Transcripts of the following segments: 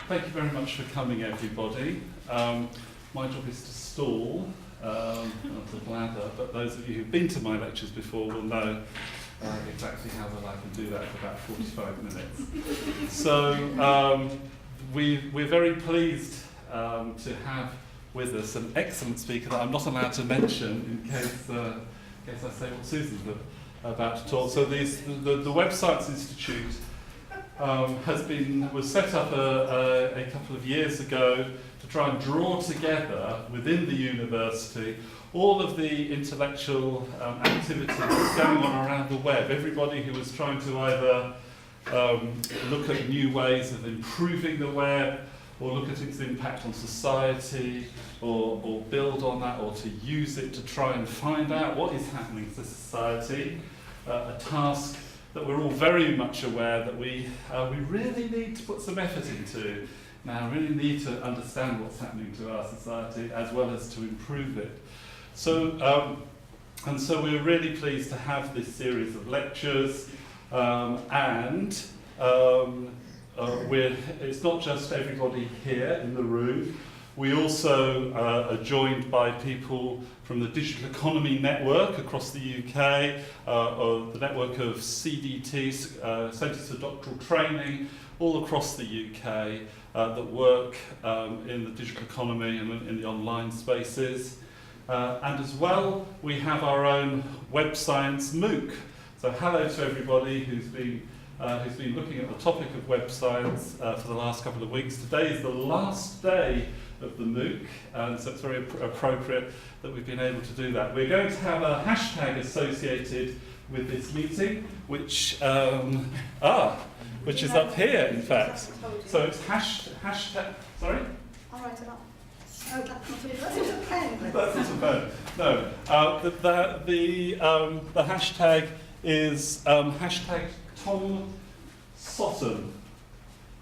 Thank you very much for coming, everybody. My job is to stall, not to blather, but those of you who've been to my lectures before will know exactly how well I can do that for about 45 minutes. So we're very pleased to have with us an excellent speaker that I'm not allowed to mention in case I say what Susan's about to talk. So the WSI Institute was set up a couple of years ago to try and draw together within the university all of the intellectual activities going on around the web. Everybody who was trying to either look at new ways of improving the web, or look at its impact on society, or build on that, or to use it to try and find out what is happening to society. A task that we're all very much aware that we really need to put some effort into now, really need to understand what's happening to our society as well as to improve it. So, and so we're really pleased to have this series of lectures, it's not just everybody here in the room. We also are joined by people from the Digital Economy Network across the UK, or the network of CDTs, Centres for Doctoral Training, all across the UK that work in the digital economy and in the online spaces. And as well, we have our own Web Science MOOC. So hello to everybody who's been looking at the topic of web science for the last couple of weeks. Today is the last day of the MOOC, and so it's very appropriate that we've been able to do that. We're going to have a hashtag associated with this meeting, which is up here, in fact. So it's hashtag. Sorry. I'll write it up. Oh, that's not a pen. That's not a pen. No. The hashtag is hashtag Tom Sottom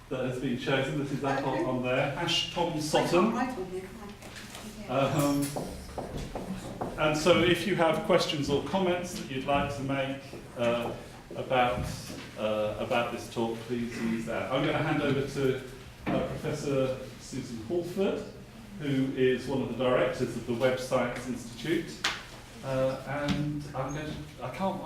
that has been chosen. This is up on there. Tom Sottom. And so if you have questions or comments that you'd like to make about this talk, please use that. I'm going to hand over to Professor Susan Halford, who is one of the directors of the Web Science Institute. And I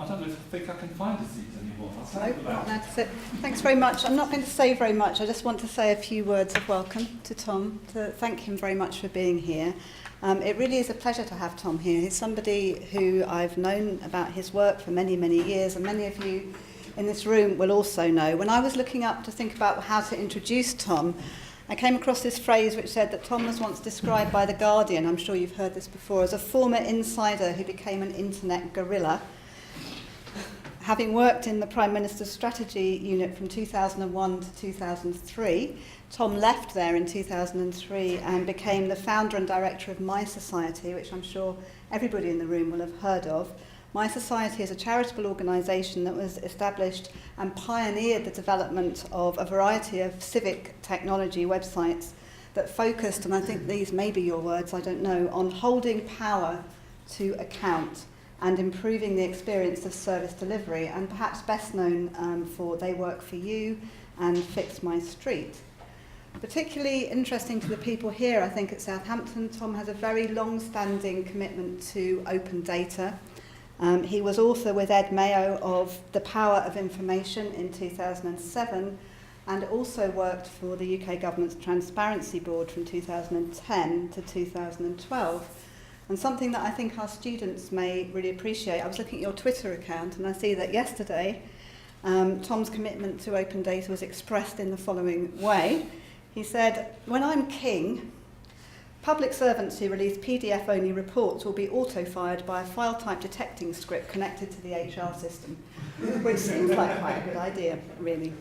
don't think I can find a seat anymore. No, not allowed to sit. Thanks very much. I'm not going to say very much. I just want to say a few words of welcome to Tom, to thank him very much for being here. It really is a pleasure to have Tom here. He's somebody who I've known about his work for many, many years, and many of you in this room will also know. When I was looking up to think about how to introduce Tom, I came across this phrase which said that Tom was once described by The Guardian, I'm sure you've heard this before, as a former insider who became an internet guerrilla. Having worked in the Prime Minister's Strategy Unit from 2001 to 2003, Tom left there in 2003 and became the founder and director of My Society, which I'm sure everybody in the room will have heard of. My Society is a charitable organisation that was established and pioneered the development of a variety of civic technology websites that focused, and I think these may be your words, I don't know, on holding power to account and improving the experience of service delivery, and perhaps best known for They Work For You and Fix My Street. Particularly interesting to the people here, I think, at Southampton, Tom has a very long-standing commitment to open data. He was author with Ed Mayo of The Power of Information in 2007, and also worked for the UK Government's Transparency Board from 2010 to 2012. And something that I think our students may really appreciate, I was looking at your Twitter account and I see that yesterday Tom's commitment to open data was expressed in the following way. He said, "When I'm king, public servants who release PDF-only reports will be auto-fired by a file type detecting script connected to the HR system," which seems like quite a good idea, really.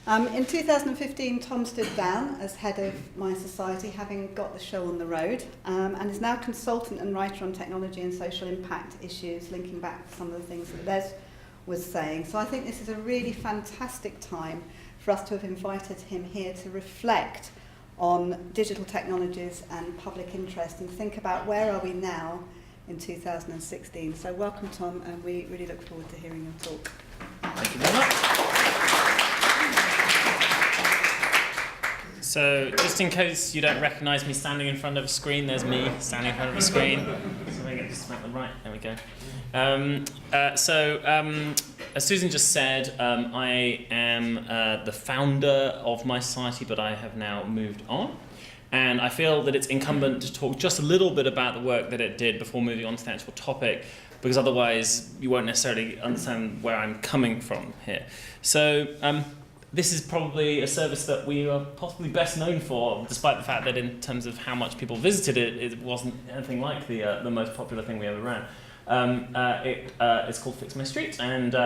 In 2015, Tom stood down as head of My Society, having got the show on the road, and is now consultant and writer on technology and social impact issues, linking back to some of the things that Les was saying. So I think this is a really fantastic time for us to have invited him here to reflect on digital technologies and public interest and think about where are we now in 2016. So welcome, Tom, and we really look forward to hearing your talk. Thank you very much. So just in case you don't recognise me standing in front of a screen, there's me standing in front of a screen. So I get this at the right. There we go. As Susan just said, I am the founder of my society, but I have now moved on. And I feel that it's incumbent to talk just a little bit about the work that it did before moving on to the actual topic, because otherwise you won't necessarily understand where I'm coming from here. So this is probably a service that we are possibly best known for, despite the fact that in terms of how much people visited it, it wasn't anything like the most popular thing we ever ran. It's called Fix My Street, and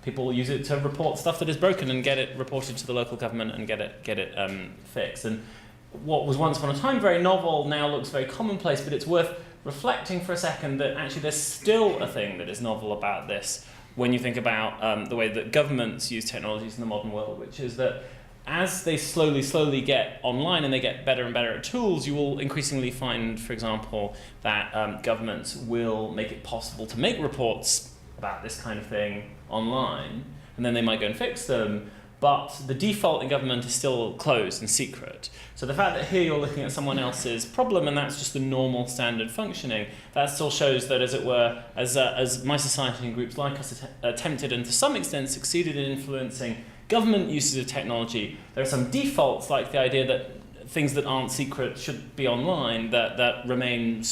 people use it to report stuff that is broken and get it reported to the local government and get it fixed. And what was once upon a time very novel now looks very commonplace, but it's worth reflecting for a second that actually there's still a thing that is novel about this when you think about the way that governments use technologies in the modern world, which is that as they slowly get online and they get better and better at tools, you will increasingly find, for example, that governments will make it possible to make reports about this kind of thing online, and then they might go and fix them, but the default in government is still closed and secret. So the fact that here you're looking at someone else's problem and that's just the normal standard functioning, that still shows that, as it were, as my society and groups like us attempted and to some extent succeeded in influencing government uses of technology, there are some defaults, like the idea that things that aren't secret should be online, that remain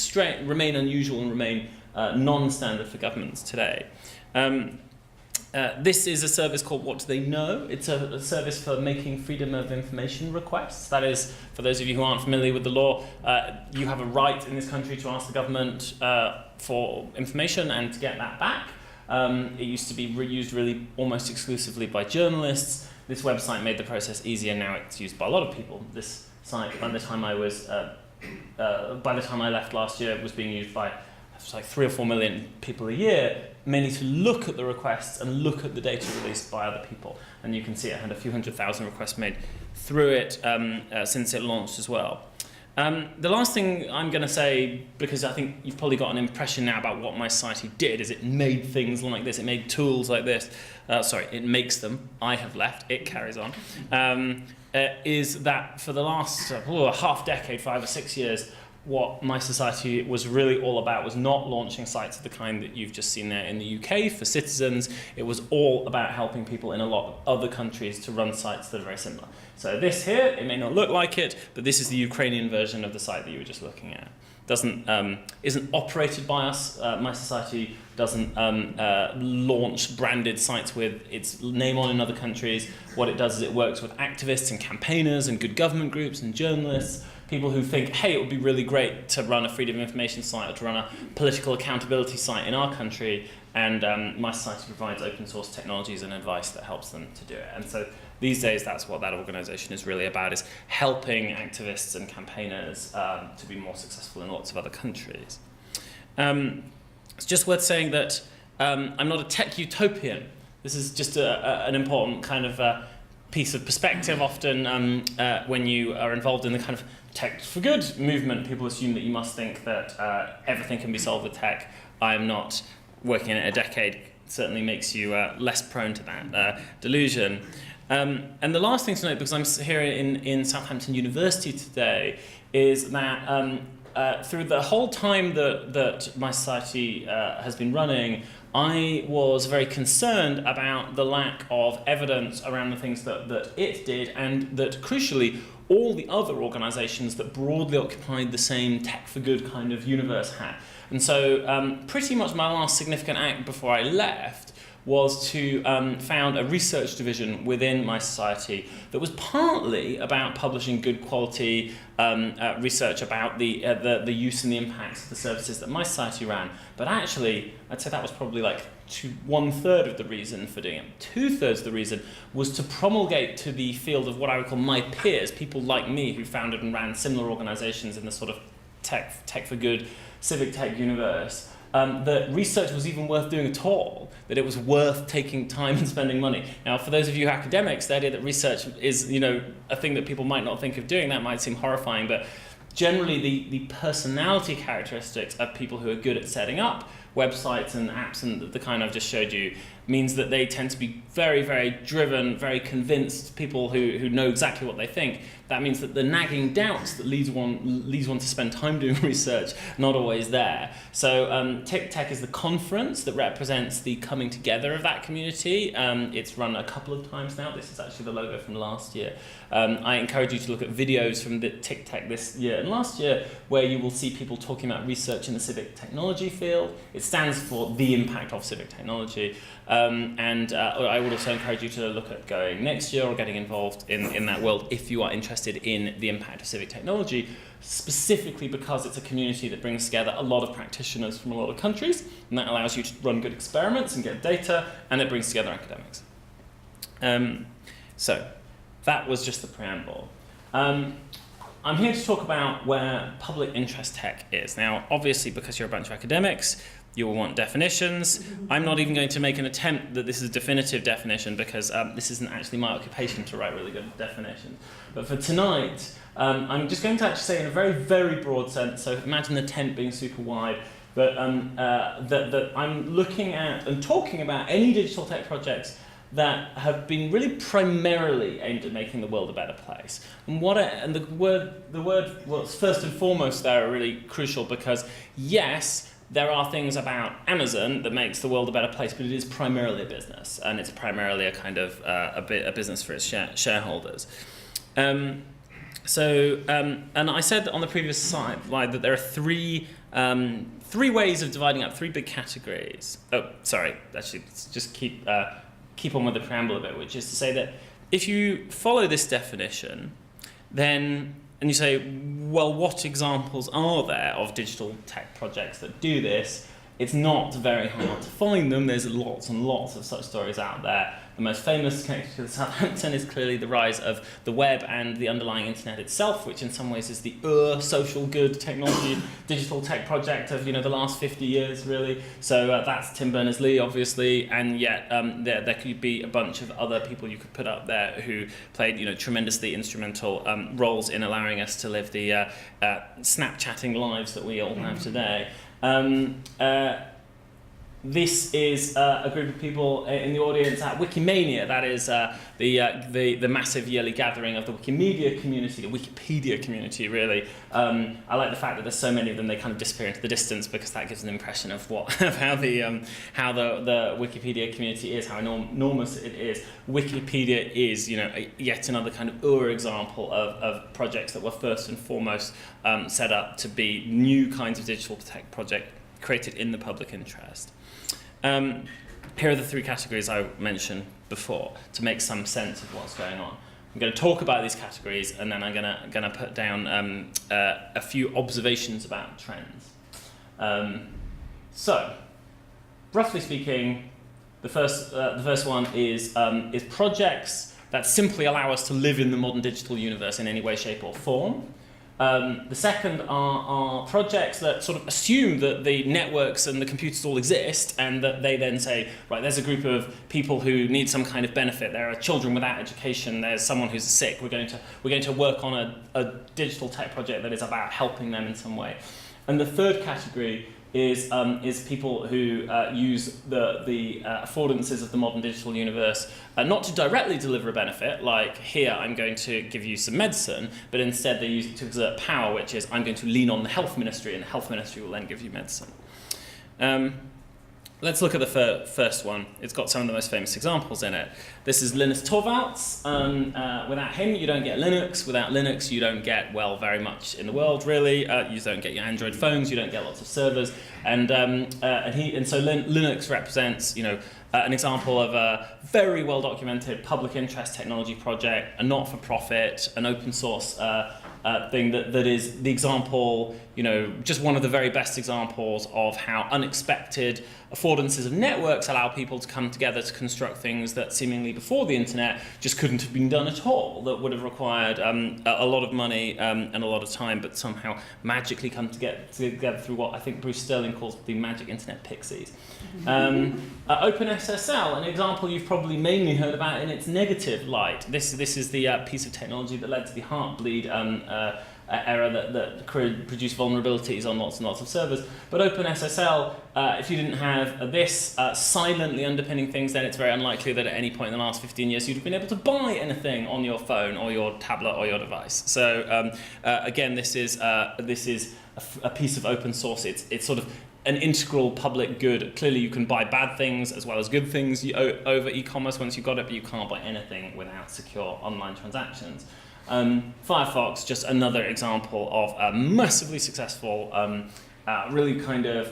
unusual and remain non-standard for governments today. This is a service called What Do They Know? It's a service for making freedom of information requests. That is, for those of you who aren't familiar with the law, you have a right in this country to ask the government for information and to get that back. It used to be used really almost exclusively by journalists. This website made the process easier. Now it's used by a lot of people. This site, by the time I left last year, was being used by like 3 or 4 million people a year, mainly to look at the requests and look at the data released by other people. And you can see it had a few 100,000 requests made through it since it launched as well. The last thing I'm going to say, because I think you've probably got an impression now about what my society did, is it made things like this, it made tools like this. It makes them. I have left, it carries on. Is that for the last half decade, 5 or 6 years, what my society was really all about was not launching sites of the kind that you've just seen there in the UK for citizens. It was all about helping people in a lot of other countries to run sites that are very similar. So this here, it may not look like it, but this is the Ukrainian version of the site that you were just looking at. Isn't operated by us. My society doesn't launch branded sites with its name on in other countries. What it does is it works with activists and campaigners and good government groups and journalists, people who think, hey, it would be really great to run a freedom of information site or to run a political accountability site in our country, and my society provides open source technologies and advice that helps them to do it. And so these days, that's what that organisation is really about, is helping activists and campaigners to be more successful in lots of other countries. It's just worth saying that I'm not a tech utopian. This is just an important kind of piece of perspective. Often when you are involved in the kind of tech for good movement, people assume that you must think that everything can be solved with tech. I'm not. Working in it a decade certainly makes you less prone to that delusion. And the last thing to note, because I'm here in Southampton University today, is that through the whole time that my society has been running, I was very concerned about the lack of evidence around the things that it did, and that, crucially, all the other organisations that broadly occupied the same tech for good kind of universe had. And so pretty much my last significant act before I left was to found a research division within my society that was partly about publishing good quality research about the use and the impacts of the services that my society ran. But actually, I'd say that was probably like 1/3 of the reason for doing it. 2/3 of the reason was to promulgate to the field of what I would call my peers, people like me who founded and ran similar organizations in the sort of tech for good, civic tech universe, that research was even worth doing at all, that it was worth taking time and spending money. Now, for those of you academics, the idea that research is, a thing that people might not think of doing, that might seem horrifying, but generally the personality characteristics of people who are good at setting up websites and apps and the kind I've just showed you means that they tend to be very, very driven, very convinced people who know exactly what they think. That means that the nagging doubts that leads one to spend time doing research are not always there. So TICTeC is the conference that represents the coming together of that community. It's run a couple of times now. This is actually the logo from last year. I encourage you to look at videos from the TICTeC this year and last year, where you will see people talking about research in the civic technology field. It stands for the impact of civic technology. I would also encourage you to look at going next year or getting involved in that world if you are interested in the impact of civic technology, specifically because it's a community that brings together a lot of practitioners from a lot of countries, and that allows you to run good experiments and get data, and it brings together academics. So that was just the preamble. I'm here to talk about where public interest tech is. Now, obviously, because you're a bunch of academics, you will want definitions. I'm not even going to make an attempt that this is a definitive definition, because this isn't actually my occupation to write really good definitions. But for tonight, I'm just going to actually say in a very, very broad sense, so imagine the tent being super wide, that I'm looking at and talking about any digital tech projects that have been really primarily aimed at making the world a better place. And the words first and foremost there are really crucial, because yes, there are things about Amazon that makes the world a better place, but it is primarily a business, and it's primarily a kind of a business for its shareholders. And I said on the previous slide that there are three ways of dividing up three big categories. Oh, sorry, actually, let's just keep on with the preamble a bit, which is to say that if you follow this definition, then, and you say, well, what examples are there of digital tech projects that do this? It's not very hard to find them. There's lots and lots of such stories out there. The most famous connected to Southampton is clearly the rise of the web and the underlying internet itself, which in some ways is the social good technology, digital tech project of the last 50 years, really. So that's Tim Berners-Lee, obviously, and yet there could be a bunch of other people you could put up there who played tremendously instrumental roles in allowing us to live the Snapchatting lives that we all have today. This is a group of people in the audience at Wikimania. That is the massive yearly gathering of the Wikimedia community, the Wikipedia community, really. I like the fact that there's so many of them, they kind of disappear into the distance, because that gives an impression of how the Wikipedia community is, how enormous it is. Wikipedia is, yet another kind of example of projects that were first and foremost set up to be new kinds of digital tech projects created in the public interest. Here are the three categories I mentioned before to make some sense of what's going on. I'm going to talk about these categories, and then I'm going to put down a few observations about trends. So, roughly speaking, the first one is projects that simply allow us to live in the modern digital universe in any way, shape, or form. The second are projects that sort of assume that the networks and the computers all exist, and that they then say, right, there's a group of people who need some kind of benefit. There are children without education. There's someone who's sick. We're going to work on a digital tech project that is about helping them in some way. And the third category is people who use the affordances of the modern digital universe not to directly deliver a benefit, like here I'm going to give you some medicine, but instead they use it to exert power, which is I'm going to lean on the health ministry, and the health ministry will then give you medicine. Let's look at the first one. It's got some of the most famous examples in it. This is Linus Torvalds. Without him, you don't get Linux. Without Linux, you don't get, well, very much in the world, really. You don't get your Android phones. You don't get lots of servers. And so Linux represents, an example of a very well-documented public interest technology project, a not-for-profit, an open source thing that is the example, just one of the very best examples of how unexpected affordances of networks allow people to come together to construct things that seemingly before the internet just couldn't have been done at all, that would have required a lot of money and a lot of time, but somehow magically come together through what I think Bruce Sterling calls the magic internet pixies. OpenSSL, an example you've probably mainly heard about in its negative light. This is the piece of technology that led to the Heartbleed error that produced vulnerabilities on lots and lots of servers. But OpenSSL, if you didn't have have this silently underpinning things, then it's very unlikely that at any point in the last 15 years you'd have been able to buy anything on your phone or your tablet or your device. So again, this is a piece of open source. It's sort of an integral public good. Clearly you can buy bad things as well as good things over e-commerce once you've got it, but you can't buy anything without secure online transactions. Firefox, just another example of a massively successful, really kind of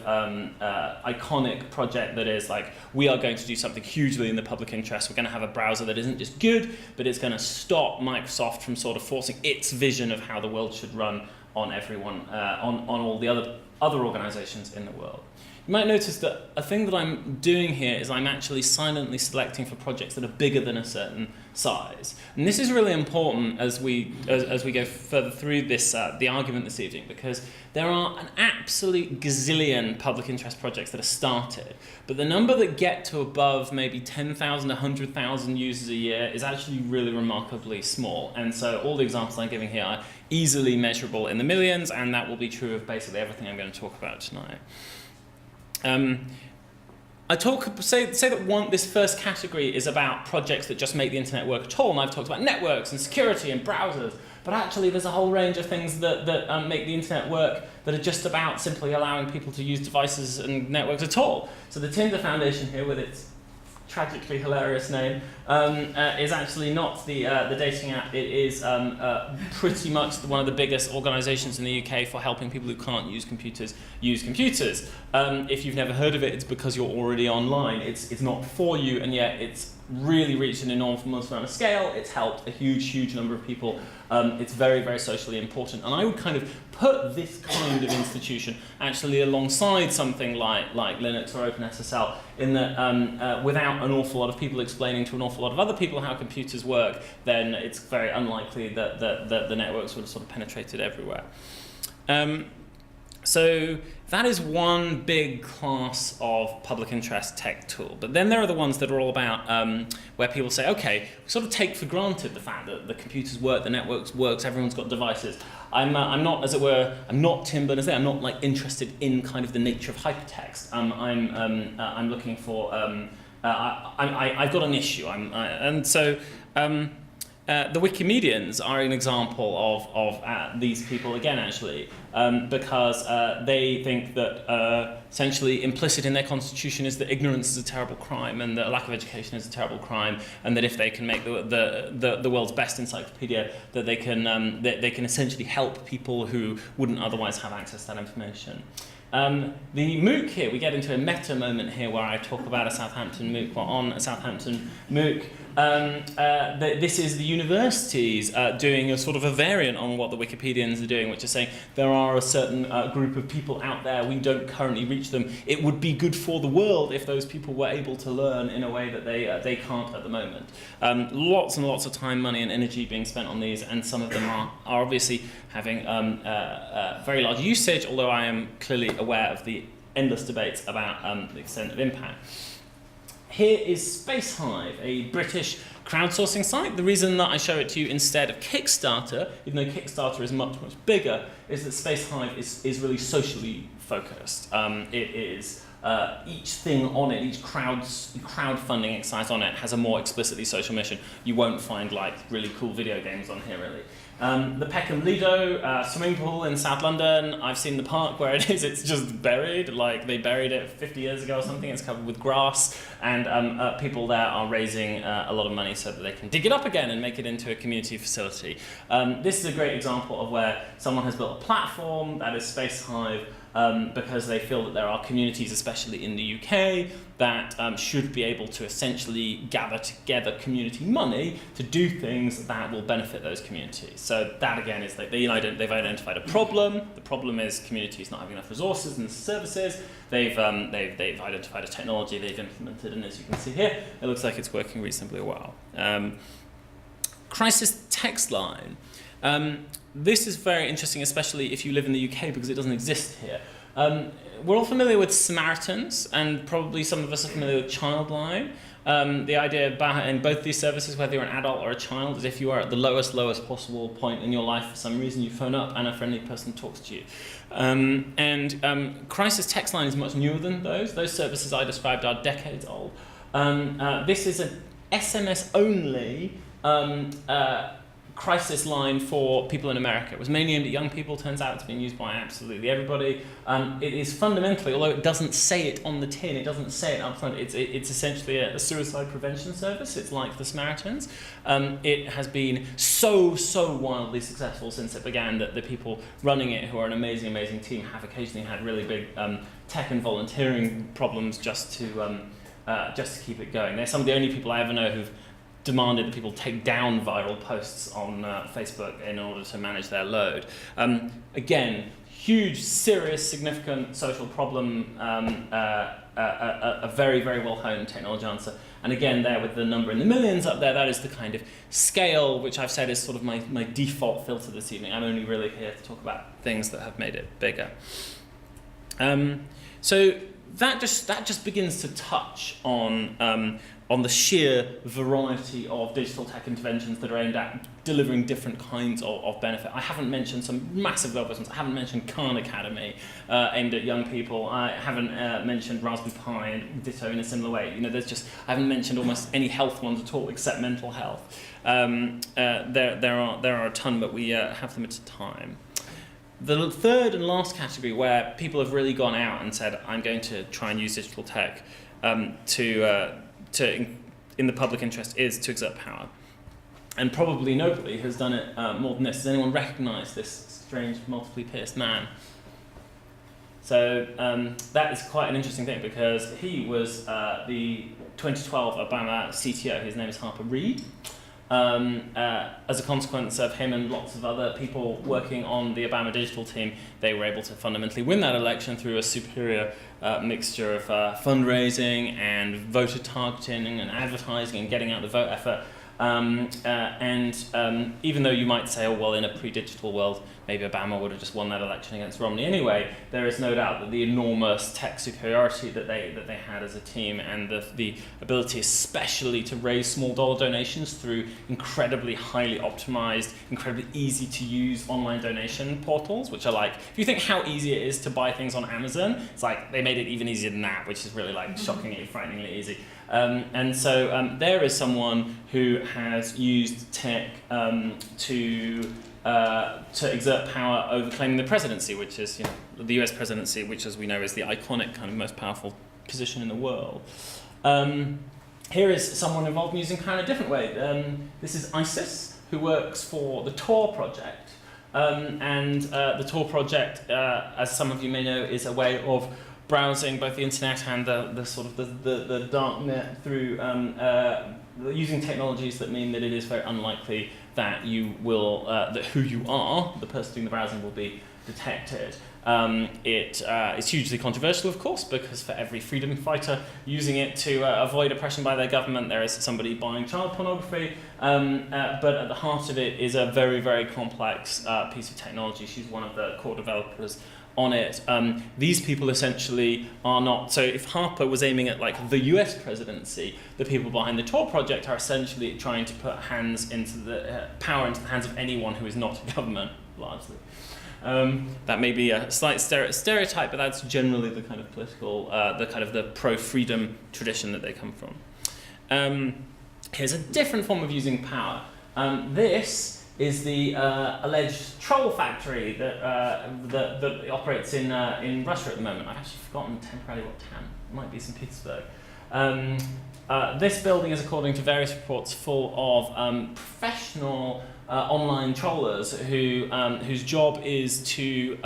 iconic project that is like, we are going to do something hugely in the public interest. We're going to have a browser that isn't just good, but it's going to stop Microsoft from sort of forcing its vision of how the world should run on everyone, on all the other organizations in the world. You might notice that a thing that I'm doing here is I'm actually silently selecting for projects that are bigger than a certain size. And this is really important as we go further through this the argument this evening, because there are an absolute gazillion public interest projects that are started, but the number that get to above maybe 10,000, 100,000 users a year is actually really remarkably small. And so all the examples I'm giving here are easily measurable in the millions, and that will be true of basically everything I'm going to talk about tonight. I say that this first category is about projects that just make the internet work at all, and I've talked about networks and security and browsers, but actually there's a whole range of things that make the internet work that are just about simply allowing people to use devices and networks at all. So the Tinder Foundation here, with its tragically hilarious name, is actually not the dating app. It is pretty much one of the biggest organisations in the UK for helping people who can't use computers use computers. If you've never heard of it, it's because you're already online. It's not for you, and yet it's really reached an enormous amount of scale. It's helped a huge number of people. It's very, very socially important. And I would kind of put this kind of institution actually alongside something like Linux or OpenSSL, in that without an awful lot of people explaining to an awful lot of other people how computers work, then it's very unlikely that the networks would have sort of penetrated everywhere. So that is one big class of public interest tech tool. But then there are the ones that are all about where people say, okay, we sort of take for granted the fact that the computers work, the networks works, everyone's got devices. I'm not, as it were, I'm not Tim Berners-Lee. I'm not like interested in kind of the nature of hypertext. I'm looking for I've got an issue. The Wikimedians are an example of these people again, actually, because they think that essentially implicit in their constitution is that ignorance is a terrible crime, and that lack of education is a terrible crime, and that if they can make the world's best encyclopedia, that they can essentially help people who wouldn't otherwise have access to that information. The MOOC here, we get into a meta moment here where I talk about a Southampton MOOC. We're on a Southampton MOOC. This is the universities doing a sort of a variant on what the Wikipedians are doing, which is saying there are a certain group of people out there, we don't currently reach them. It would be good for the world if those people were able to learn in a way that they can't at the moment. Lots and lots of time, money and energy being spent on these, and some of them are obviously having very large usage, although I am clearly aware of the endless debates about the extent of impact. Here is Spacehive, a British crowdsourcing site. The reason that I show it to you instead of Kickstarter, even though Kickstarter is much bigger, is that Spacehive is really socially focused. It is each thing on it, each crowdfunding exercise on it has a more explicitly social mission. You won't find like really cool video games on here, really. The Peckham Lido swimming pool in South London, I've seen the park where it is, it's just buried, like they buried it 50 years ago or something, it's covered with grass, and people there are raising a lot of money so that they can dig it up again and make it into a community facility. This is a great example of where someone has built a platform that is Spacehive, because they feel that there are communities, especially in the UK, that should be able to essentially gather together community money to do things that will benefit those communities. So that again is that they've identified a problem. The problem is communities not having enough resources and services. They've identified a technology they've implemented, and as you can see here, it looks like it's working reasonably well. Crisis text line. This is very interesting, especially if you live in the UK, because it doesn't exist here. We're all familiar with Samaritans, and probably some of us are familiar with Childline. The idea in both these services, whether you're an adult or a child, is if you are at the lowest possible point in your life for some reason, you phone up and a friendly person talks to you. Crisis Text Line is much newer than those. Those services I described are decades old. This is an SMS-only crisis line for people in America. It was mainly aimed at young people. Turns out it's being used by absolutely everybody. It is fundamentally, although it doesn't say it on the tin, it doesn't say it up front, it's essentially a suicide prevention service. It's like the Samaritans. It has been so wildly successful since it began that the people running it, who are an amazing team, have occasionally had really big tech and volunteering problems just to keep it going. They're some of the only people I ever know who've demanded that people take down viral posts on Facebook in order to manage their load. Again, huge, serious, significant social problem, a very well-honed technology answer. And again, there with the number in the millions up there, that is the kind of scale which I've said is sort of my default filter this evening. I'm only really here to talk about things that have made it bigger. So that just begins to touch on the sheer variety of digital tech interventions that are aimed at delivering different kinds of benefit. I haven't mentioned some massive global ones. I haven't mentioned Khan Academy aimed at young people. I haven't mentioned Raspberry Pi and ditto in a similar way. I haven't mentioned almost any health ones at all except mental health. There are a ton, but we have limited time. The third and last category where people have really gone out and said, I'm going to try and use digital tech in the public interest is to exert power. And probably nobody has done it more than this. Does anyone recognize this strange, multiply pierced man? So that is quite an interesting thing because he was the 2012 Obama CTO. His name is Harper Reid. As a consequence of him and lots of other people working on the Obama digital team, they were able to fundamentally win that election through a superior mixture of fundraising and voter targeting and advertising and getting out the vote effort. Even though you might say, oh, well, in a pre-digital world, maybe Obama would have just won that election against Romney anyway, there is no doubt that the enormous tech superiority that they had as a team and the ability especially to raise small dollar donations through incredibly highly optimized, incredibly easy to use online donation portals, which are like, if you think how easy it is to buy things on Amazon, it's like they made it even easier than that, which is really like shockingly, frighteningly easy. So there is someone who has used tech to exert power over claiming the presidency, which is the US presidency, which as we know is the iconic kind of most powerful position in the world. Here is someone involved in using power in a different way. This is ISIS, who works for the Tor project. The Tor project, as some of you may know, is a way of browsing both the internet and the dark net through using technologies that mean that it is very unlikely that you will that who you are, the person doing the browsing, will be detected. It is hugely controversial, of course, because for every freedom fighter using it to avoid oppression by their government, there is somebody buying child pornography. But at the heart of it is a very complex piece of technology. She's one of the core developers on it. These people essentially are not, so if Harper was aiming at like the US presidency, the people behind the Tor project are essentially trying to put hands into the power into the hands of anyone who is not a government, largely. That may be a slight stereotype, but that's generally the kind of political, the pro-freedom tradition that they come from. Here's a different form of using power. This is the alleged troll factory that operates in Russia at the moment. I've actually forgotten temporarily what town. It might be St. Petersburg. This building is, according to various reports, full of professional online trollers whose job is to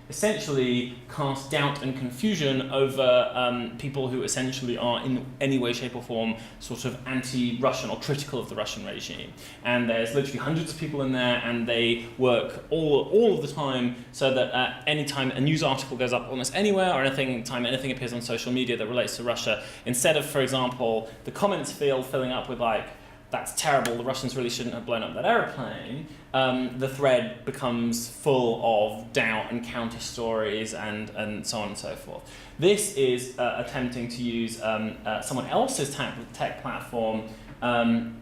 essentially cast doubt and confusion over people who essentially are in any way, shape or form sort of anti-Russian or critical of the Russian regime. And there's literally hundreds of people in there, and they work all of the time so that any time a news article goes up almost anywhere, or anything appears on social media that relates to Russia, instead of, for example, the comments field filling up with like that's terrible, the Russians really shouldn't have blown up that aeroplane, the thread becomes full of doubt and counter stories and so on and so forth. This is attempting to use someone else's tech platform for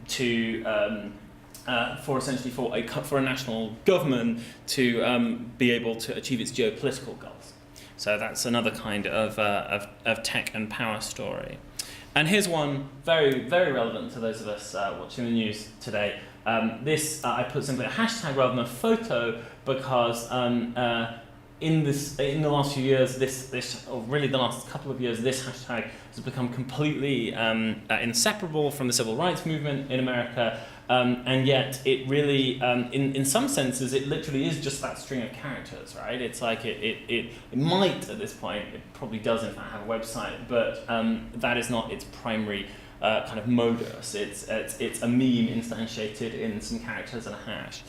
a national government to be able to achieve its geopolitical goals. So that's another kind of tech and power story. And here's one very, very relevant to those of us watching the news today. I put simply a hashtag rather than a photo because in the last few years, or really the last couple of years, this hashtag has become completely inseparable from the civil rights movement in America. And yet it really, in some senses, it literally is just that string of characters, right? It's like it might, at this point, it probably does in fact have a website, but that is not its primary kind of modus. It's a meme instantiated in some characters and a hash.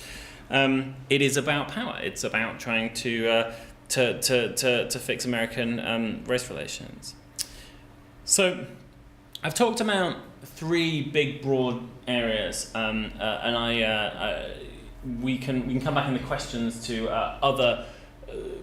It is about power. It's about trying to fix American race relations. So I've talked about three big, broad areas, and we can come back in the questions to other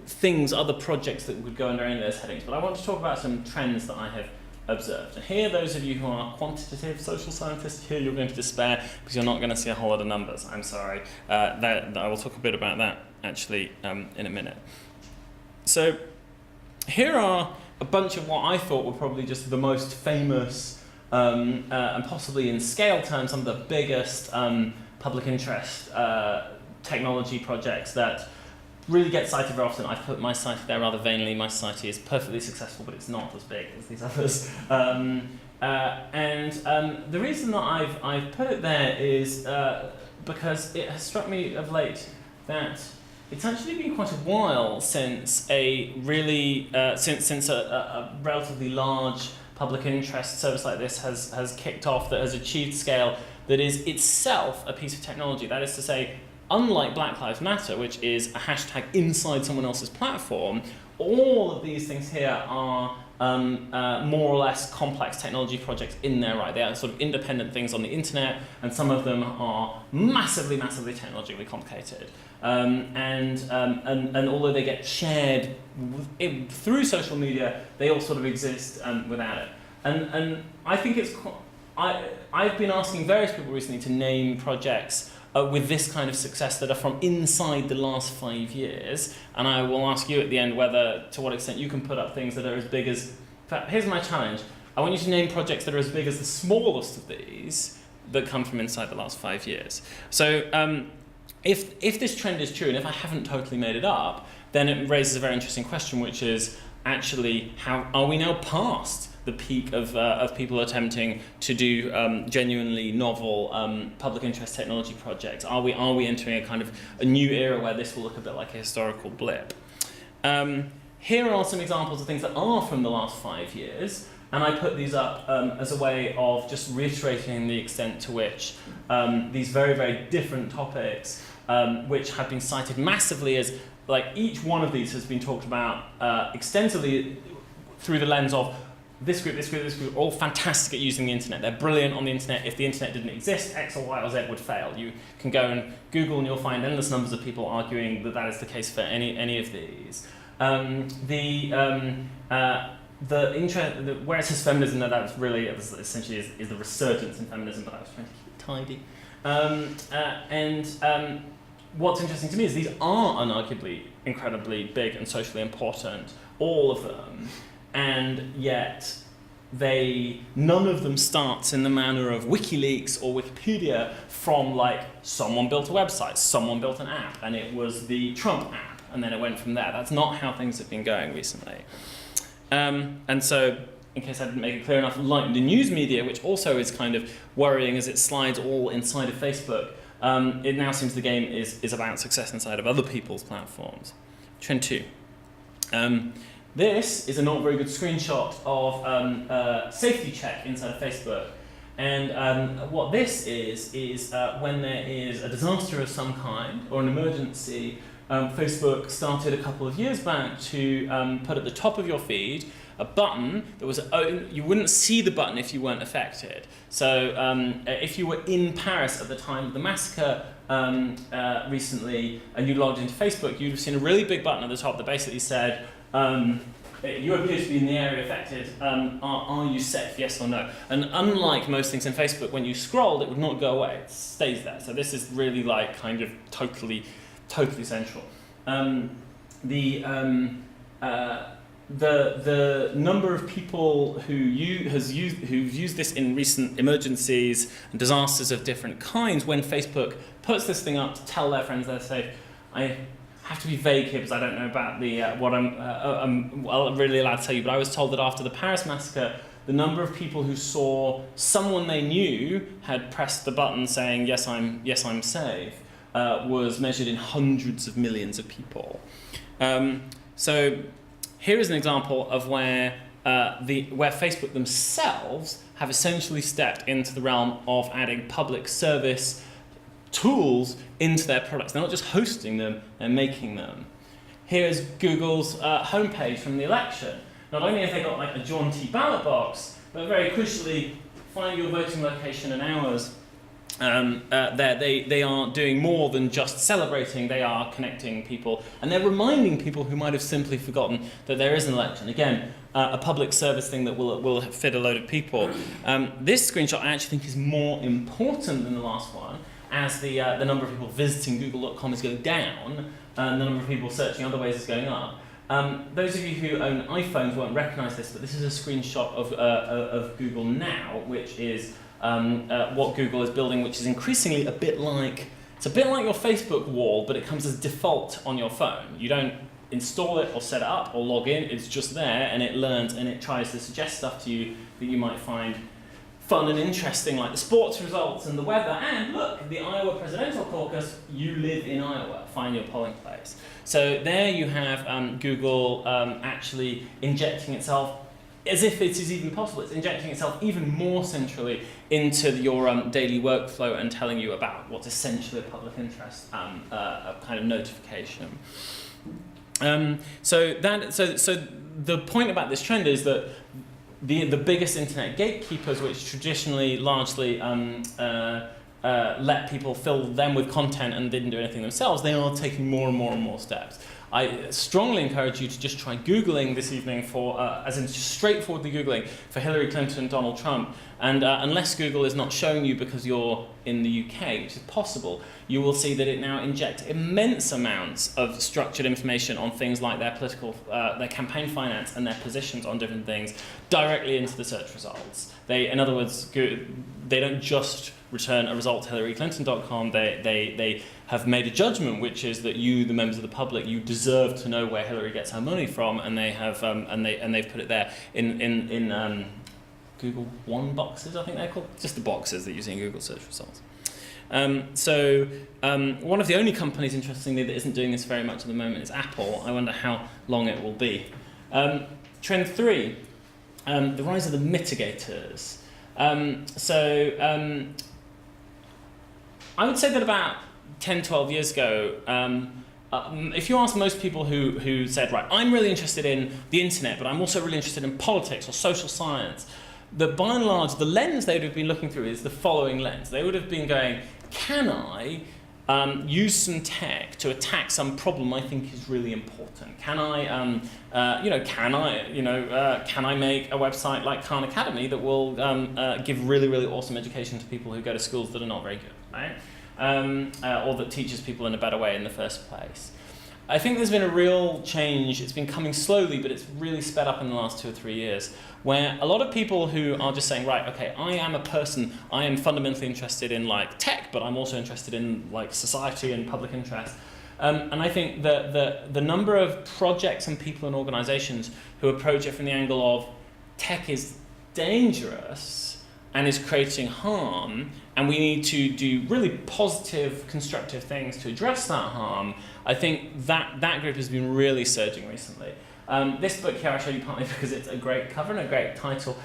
things, other projects that would go under any of those headings. But I want to talk about some trends that I have observed. And here, those of you who are quantitative social scientists, here you're going to despair because you're not going to see a whole lot of numbers. I'm sorry. I will talk a bit about that actually in a minute. So here are a bunch of what I thought were probably just the most famous and possibly in scale terms, some of the biggest public interest technology projects that really get cited very often. I've put my society there rather vainly. My society is perfectly successful, but it's not as big as these others. The reason that I've put it there is because it has struck me of late that it's actually been quite a while since a really since a relatively large public interest service like this has kicked off, that has achieved scale, that is itself a piece of technology. That is to say, unlike Black Lives Matter, which is a hashtag inside someone else's platform, all of these things here are more or less complex technology projects in their right. They are sort of independent things on the internet, and some of them are massively, massively technologically complicated. And although they get shared through social media, they all sort of exist without it. And I think it's I've been asking various people recently to name projects with this kind of success that are from inside the last 5 years, and I will ask you at the end to what extent you can put up things that are as big as. In fact, here's my challenge. I want you to name projects that are as big as the smallest of these that come from inside the last 5 years. So if this trend is true, and if I haven't totally made it up, then it raises a very interesting question, which is actually, how are we now past the peak of people attempting to do genuinely novel public interest technology projects? Are we entering a kind of a new era where this will look a bit like a historical blip? Here are some examples of things that are from the last 5 years, and I put these up as a way of just reiterating the extent to which these very, very different topics, which have been cited massively as, like, each one of these has been talked about extensively through the lens of this group, are all fantastic at using the internet. They're brilliant on the internet. If the internet didn't exist, X or Y or Z would fail. You can go and Google and you'll find endless numbers of people arguing that is the case for any of these. Where it says feminism, that's really essentially is the resurgence in feminism, but I was trying to keep it tidy. What's interesting to me is these are unarguably incredibly big and socially important, all of them. And yet, none of them starts in the manner of WikiLeaks or Wikipedia from, like, someone built a website, someone built an app, and it was the Trump app, and then it went from there. That's not how things have been going recently. And so, in case I didn't make it clear enough, like the news media, which also is kind of worrying as it slides all inside of Facebook, it now seems the game is about success inside of other people's platforms. Trend 2. This is a not very good screenshot of safety check inside of Facebook. And what this is when there is a disaster of some kind or an emergency, Facebook started a couple of years back to put at the top of your feed a button that was, you wouldn't see the button if you weren't affected. So if you were in Paris at the time of the massacre recently and you logged into Facebook, you'd have seen a really big button at the top that basically said, you appear to be in the area affected, are you safe, yes or no? And unlike most things in Facebook, when you scrolled, it would not go away, it stays there. So this is really like kind of totally central. The number of people who've used this in recent emergencies and disasters of different kinds, when Facebook puts this thing up to tell their friends they're safe, I have to be vague here because I don't know about the what I'm really allowed to tell you, but I was told that after the Paris massacre, the number of people who saw someone they knew had pressed the button saying yes I'm safe was measured in hundreds of millions of people. So here is an example of where Facebook themselves have essentially stepped into the realm of adding public service tools into their products. They're not just hosting them, they're making them. Here is Google's homepage from the election. Not only have they got like a jaunty ballot box, but very crucially, find your voting location and hours. They are doing more than just celebrating, they are connecting people, and they're reminding people who might have simply forgotten that there is an election. Again, a public service thing that will fit a load of people. This screenshot I actually think is more important than the last one, as the number of people visiting google.com is going down, and the number of people searching other ways is going up. Those of you who own iPhones won't recognize this, but this is a screenshot of Google Now, which is what Google is building, which is increasingly a bit like your Facebook wall, but it comes as default on your phone. You don't install it or set it up or log in, it's just there, and it learns and it tries to suggest stuff to you that you might find fun and interesting, like the sports results and the weather, and look, the Iowa presidential caucus, you live in Iowa, find your polling place. So there you have Google actually injecting itself, as if it is even possible, it's injecting itself even more centrally into your daily workflow and telling you about what's essentially a public interest a kind of notification. So the point about this trend is that the biggest internet gatekeepers, which traditionally largely let people fill them with content and didn't do anything themselves, they are taking more and more and more steps. I strongly encourage you to just try Googling this evening for, as in straightforwardly Googling for Hillary Clinton and Donald Trump. And unless Google is not showing you because you're in the UK, which is possible, you will see that it now injects immense amounts of structured information on things like their political, their campaign finance and their positions on different things directly into the search results. In other words, they don't just return a result to HillaryClinton.com. They have made a judgment, which is that you, the members of the public, you deserve to know where Hillary gets her money from, and they have they've put it there in Google One boxes, I think they're called, just the boxes that you see in Google search results. One of the only companies, interestingly, that isn't doing this very much at the moment is Apple. I wonder how long it will be. Trend 3, the rise of the mitigators. I would say that about 10, 12 years ago, if you ask most people who said, right, I'm really interested in the internet, but I'm also really interested in politics or social science, that by and large, the lens they would have been looking through is the following lens. They would have been going, can I use some tech to attack some problem I think is really important? Can I, can I make a website like Khan Academy that will give really, really awesome education to people who go to schools that are not very good, right? Or that teaches people in a better way in the first place. I think there's been a real change. It's been coming slowly, but it's really sped up in the last 2 or 3 years, where a lot of people who are just saying, right, okay, I am a person, I am fundamentally interested in like tech, but I'm also interested in like society and public interest. And I think that the number of projects and people and organizations who approach it from the angle of tech is dangerous and is creating harm, and we need to do really positive, constructive things to address that harm, I think that group has been really surging recently. This book here I showed you partly because it's a great cover and a great title.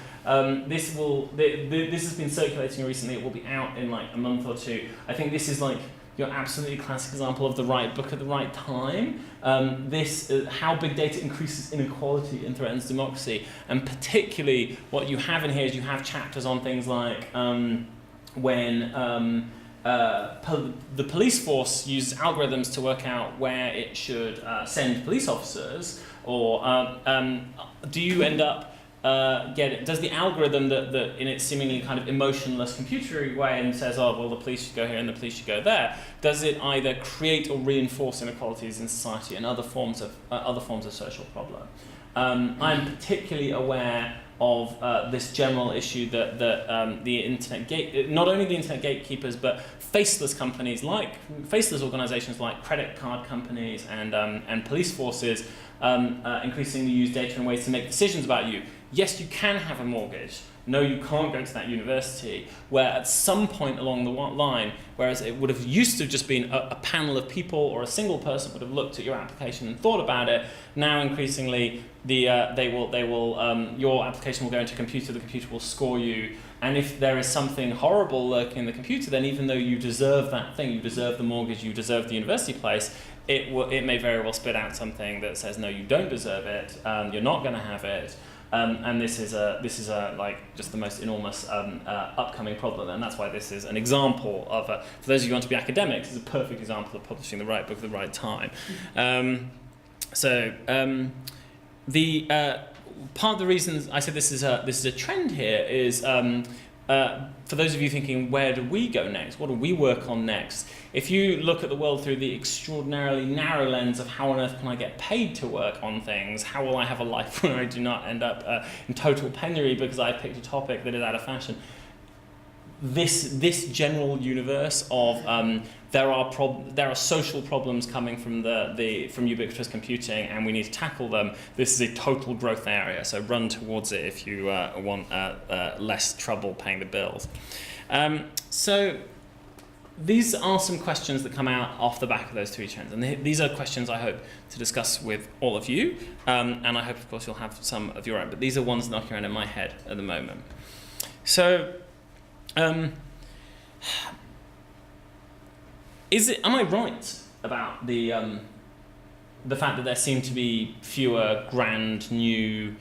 This has been circulating recently. It will be out in like a month or two. I think this is like you're absolutely a classic example of the right book at the right time. How big data increases inequality and threatens democracy. And particularly what you have in here is you have chapters on things like when the police force uses algorithms to work out where it should send police officers, or do you end up does the algorithm that in its seemingly kind of emotionless computery way and says, oh, well, the police should go here and the police should go there, does it either create or reinforce inequalities in society and other forms of social problem? I'm particularly aware of this general issue that the internet not only the internet gatekeepers, but faceless organisations like credit card companies and police forces increasingly use data in ways to make decisions about you. Yes, you can have a mortgage. No, you can't go to that university. Where at some point along the line, whereas it would have used to have just been a panel of people or a single person would have looked at your application and thought about it, now increasingly your application will go into a computer, the computer will score you, and if there is something horrible lurking in the computer, then even though you deserve that thing, you deserve the mortgage, you deserve the university place, it may very well spit out something that says, no, you don't deserve it, you're not going to have it. And this is like just the most enormous upcoming problem, and that's why this is an example of for those of you who want to be academics, it's a perfect example of publishing the right book at the right time. The part of the reasons I said this is a trend here is for those of you thinking, where do we go next? What do we work on next? If you look at the world through the extraordinarily narrow lens of how on earth can I get paid to work on things, how will I have a life where I do not end up in total penury because I picked a topic that is out of fashion, this general universe of there are social problems coming from from ubiquitous computing, and we need to tackle them. This is a total growth area, so run towards it if you want less trouble paying the bills. So these are some questions that come out off the back of those three trends, and these are questions I hope to discuss with all of you, and I hope, of course, you'll have some of your own, but these are ones knocking around in my head at the moment. So, am I right about the fact that there seem to be fewer grand new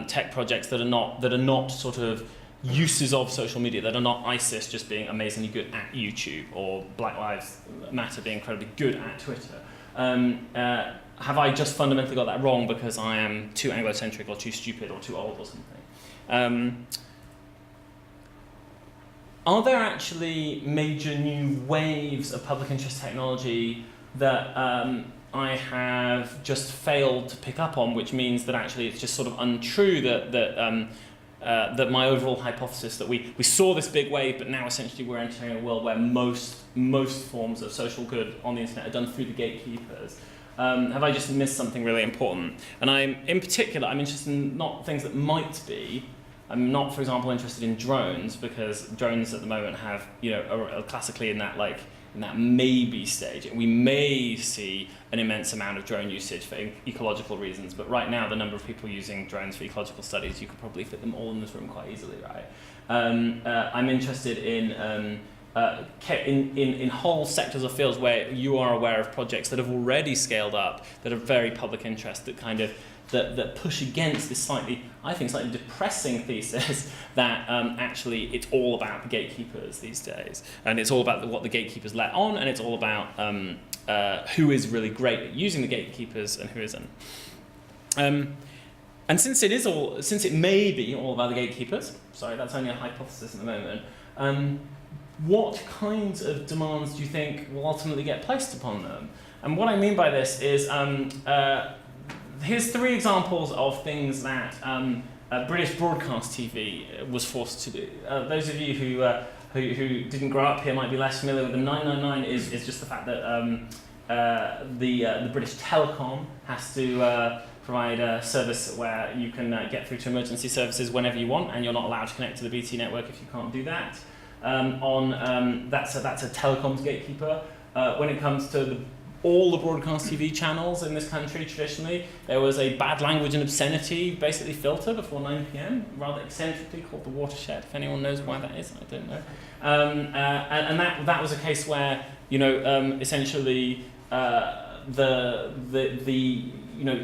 tech projects that are not sort of uses of social media, that are not ISIS just being amazingly good at YouTube, or Black Lives Matter being incredibly good at Twitter? Have I just fundamentally got that wrong because I am too Anglo-centric or too stupid or too old or something? Are there actually major new waves of public interest technology that I have just failed to pick up on, which means that actually it's just sort of untrue that my overall hypothesis that we saw this big wave, but now essentially we're entering a world where most forms of social good on the internet are done through the gatekeepers? Have I just missed something really important? And I'm interested in not things that might be. I'm not, for example, interested in drones, because drones at the moment have, are classically in that maybe stage. We may see an immense amount of drone usage for ecological reasons, but right now the number of people using drones for ecological studies, you could probably fit them all in this room quite easily, right? I'm interested in whole sectors of fields where you are aware of projects that have already scaled up, that are very public interest, that kind of that push against this slightly depressing thesis that actually it's all about the gatekeepers these days, and it's all about what the gatekeepers let on, and it's all about who is really great at using the gatekeepers and who isn't. And since it may be all about the gatekeepers, sorry, that's only a hypothesis at the moment. What kinds of demands do you think will ultimately get placed upon them? And what I mean by this is, here's three examples of things that British broadcast TV was forced to do. Those of you who didn't grow up here might be less familiar with them. 999 is just the fact that the British Telecom has to provide a service where you can get through to emergency services whenever you want, and you're not allowed to connect to the BT network if you can't do that. That's a telecoms gatekeeper. When it comes to all the broadcast TV channels in this country, traditionally, there was a bad language and obscenity basically filter before 9 p.m, rather eccentrically called the watershed. If anyone knows why that is, I don't know. And that was a case where essentially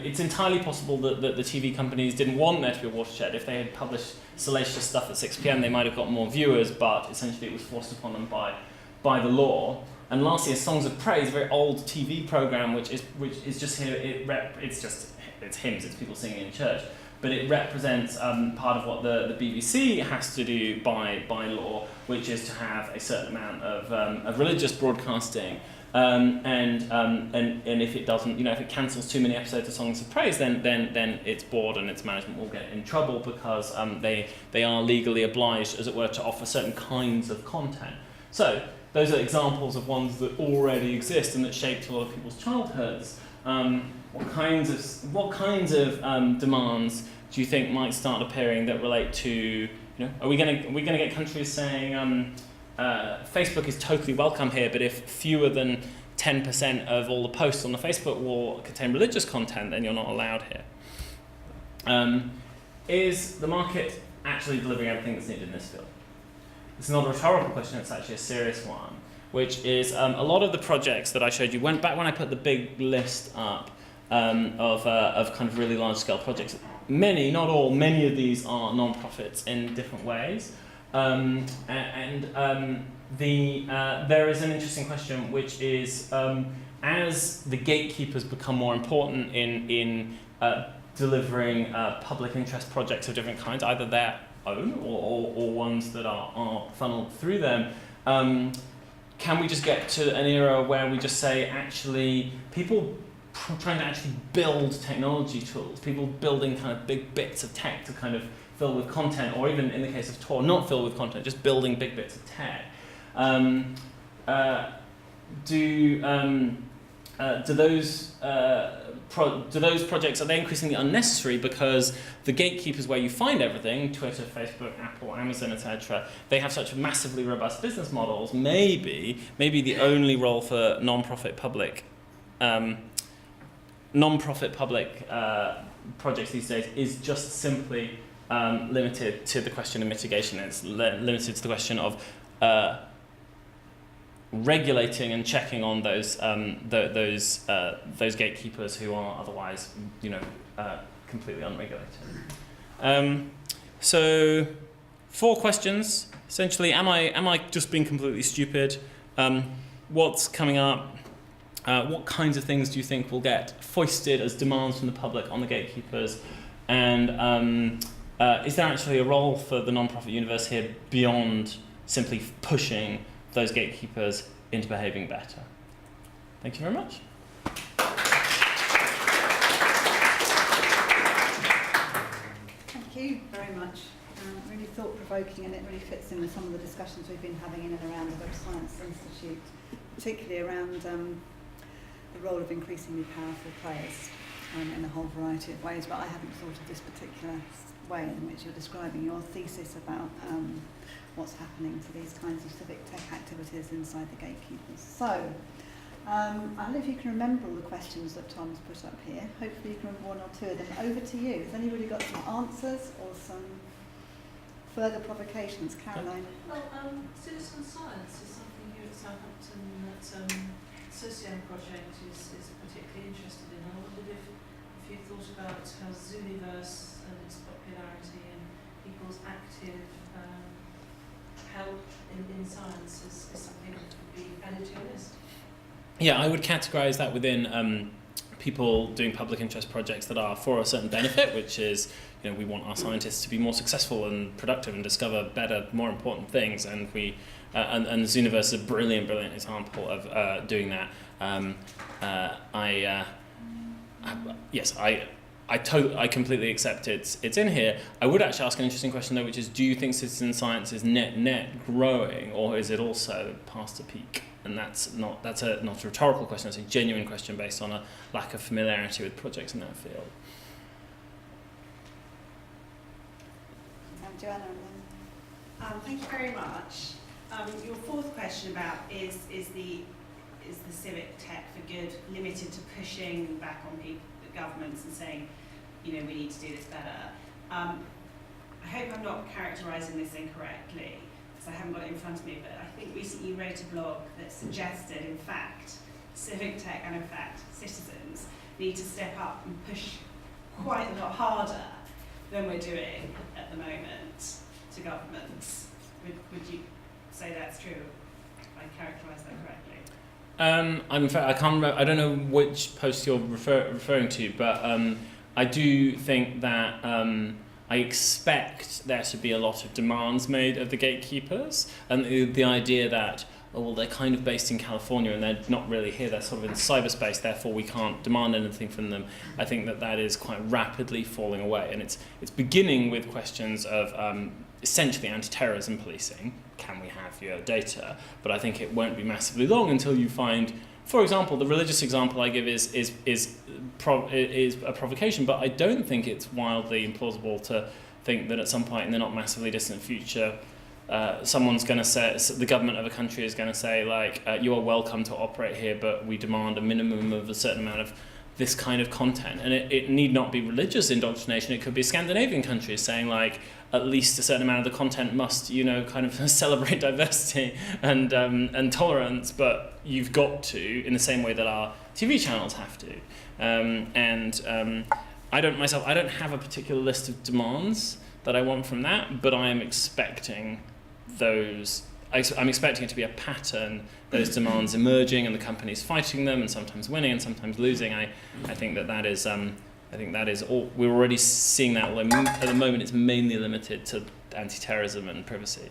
it's entirely possible that the TV companies didn't want there to be a watershed. If they had published salacious stuff at 6 p.m, they might have got more viewers, but essentially it was forced upon them by the law. And lastly, a Songs of Praise, a very old TV program, which is just here. It's hymns, it's people singing in church, but it represents part of what the BBC has to do by law, which is to have a certain amount of religious broadcasting. And if it doesn't, if it cancels too many episodes of Songs of Praise, then its board and its management will get in trouble because they are legally obliged, as it were, to offer certain kinds of content. So those are examples of ones that already exist and that shaped a lot of people's childhoods. What kinds of demands do you think might start appearing that relate to, are we gonna get countries saying Facebook is totally welcome here, but if fewer than 10% of all the posts on the Facebook wall contain religious content, then you're not allowed here. Is the market actually delivering everything that's needed in this field? It's not a rhetorical question, it's actually a serious one, which is a lot of the projects that I showed you, back when I put the big list up of kind of really large-scale projects. Many, not all, many of these are non-profits in different ways. There is an interesting question, which is as the gatekeepers become more important in delivering public interest projects of different kinds, either their own or ones that are funneled through them, can we just get to an era where we just say, actually, people trying to actually build technology tools, people building kind of big bits of tech to kind of fill with content, or even in the case of Tor, not fill with content, just building big bits of tech. Do those projects, are they increasingly unnecessary because the gatekeepers where you find everything, Twitter, Facebook, Apple, Amazon, etc., they have such massively robust business models? Maybe the only role for non-profit public projects these days is just simply limited to the question of mitigation. It's limited to the question of regulating and checking on those gatekeepers who are otherwise, completely unregulated. So, 4 questions. Essentially, am I just being completely stupid? What's coming up? What kinds of things do you think will get foisted as demands from the public on the gatekeepers? And is there actually a role for the non-profit universe here beyond simply pushing those gatekeepers into behaving better? Thank you very much. Thank you very much. Really thought-provoking, and it really fits in with some of the discussions we've been having in and around the Web Science Institute, particularly around the role of increasingly powerful players in a whole variety of ways. But I haven't thought of this particular way in which you're describing your thesis about what's happening to these kinds of civic tech activities inside the gatekeepers. So, I don't know if you can remember all the questions that Tom's put up here. Hopefully you can remember 1 or 2 of them. Over to you. Has anybody got some answers or some further provocations? Caroline? Well, citizen science is something here at Southampton that SOCIAN project is particularly interested in. I wondered if you thought about how Zooniverse and its popularity and people's active help in science is something that could be added to your list. Yeah, I would categorise that within people doing public interest projects that are for a certain benefit, which is, we want our scientists to be more successful and productive and discover better, more important things, and and Zooniverse is a brilliant example of doing that. I completely accept it's in here. I would actually ask an interesting question though, which is, do you think citizen science is net growing, or is it also past a peak? And that's not a rhetorical question. It's a genuine question based on a lack of familiarity with projects in that field. Joanna. Thank you very much. Your 4th question about is the civic tech for good limited to pushing back on governments and saying, we need to do this better. I hope I'm not characterising this incorrectly. because I haven't got it in front of me, but I think recently you wrote a blog that suggested, in fact, civic tech and, in fact, citizens need to step up and push quite a lot harder than we're doing at the moment to governments. Would you say that's true? If I characterise that correctly? I can't remember. I don't know which post you're referring to, but I do think that I expect there to be a lot of demands made of the gatekeepers, and the idea that, oh, well, they're kind of based in California and they're not really here, they're sort of in cyberspace, therefore we can't demand anything from them. I think that is quite rapidly falling away, and it's beginning with questions of essentially anti-terrorism policing. Can we have your data? But I think it won't be massively long until you find, for example, the religious example I give is a provocation, but I don't think it's wildly implausible to think that at some point in the not massively distant future, someone's going to say, the government of a country is going to say, like, you are welcome to operate here, but we demand a minimum of a certain amount of this kind of content. And it need not be religious indoctrination. It could be Scandinavian countries saying, like, at least a certain amount of the content must, kind of celebrate diversity and tolerance, but you've got to, in the same way that our TV channels have to. I don't have a particular list of demands that I want from that, but I am expecting I'm expecting it to be a pattern, those demands emerging and the companies fighting them and sometimes winning and sometimes losing. I think that is all. We're already seeing that, although at the moment it's mainly limited to anti-terrorism and privacy.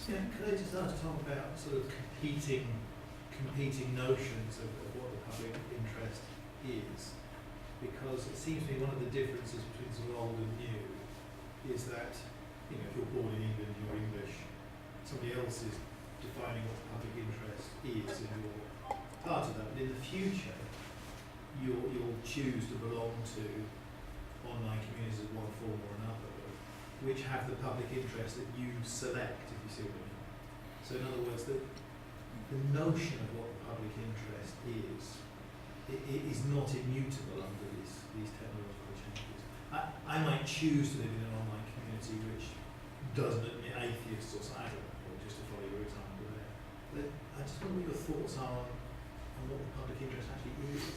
Yeah, could I just ask Tom about sort of competing notions of what the public interest is? Because it seems to me one of the differences between sort of old and new is that, if you're born in England, you're English, somebody else is defining what the public interest is, and you're part of that. But in the future, you'll choose to belong to online communities of one form or another, which have the public interest that you select, if you see what I mean. So in other words, the notion of what the public interest is not immutable under these technological changes. I might choose to live in an online community which doesn't admit atheists or something, or just to follow your example there. But I just wonder what your thoughts are on what the public interest actually is.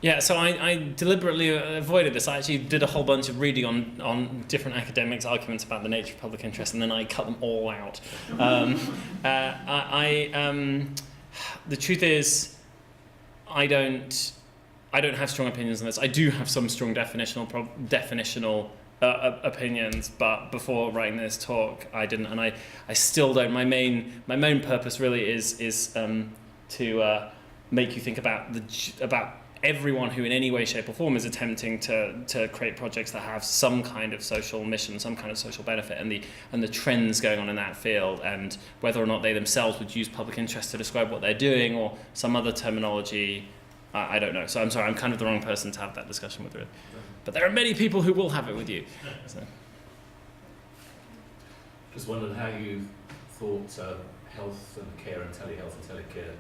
Yeah, so I deliberately avoided this. I actually did a whole bunch of reading on different academics' arguments about the nature of public interest, and then I cut them all out. The truth is, I don't have strong opinions on this. I do have some strong definitional opinions, but before writing this talk, I didn't, and I still don't. My main purpose really is to make you think about everyone who in any way, shape or form is attempting to create projects that have some kind of social mission, some kind of social benefit, and the trends going on in that field, and whether or not they themselves would use public interest to describe what they're doing or some other terminology, I don't know. So I'm sorry, I'm kind of the wrong person to have that discussion with, really. But there are many people who will have it with you. So. Just wondered how you thought health and care and telehealth and telecare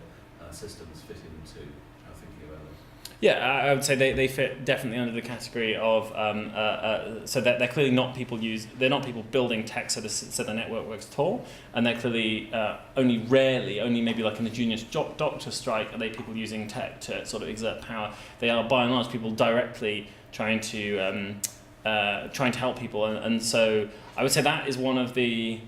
systems fit into how thinking about them. Yeah, I would say they fit definitely under the category of so that they're clearly not people building tech so the network works at all, and they're clearly only maybe like in a junior doctor strike are they people using tech to sort of exert power. They are by and large people directly trying to help people, and so I would say that is one of the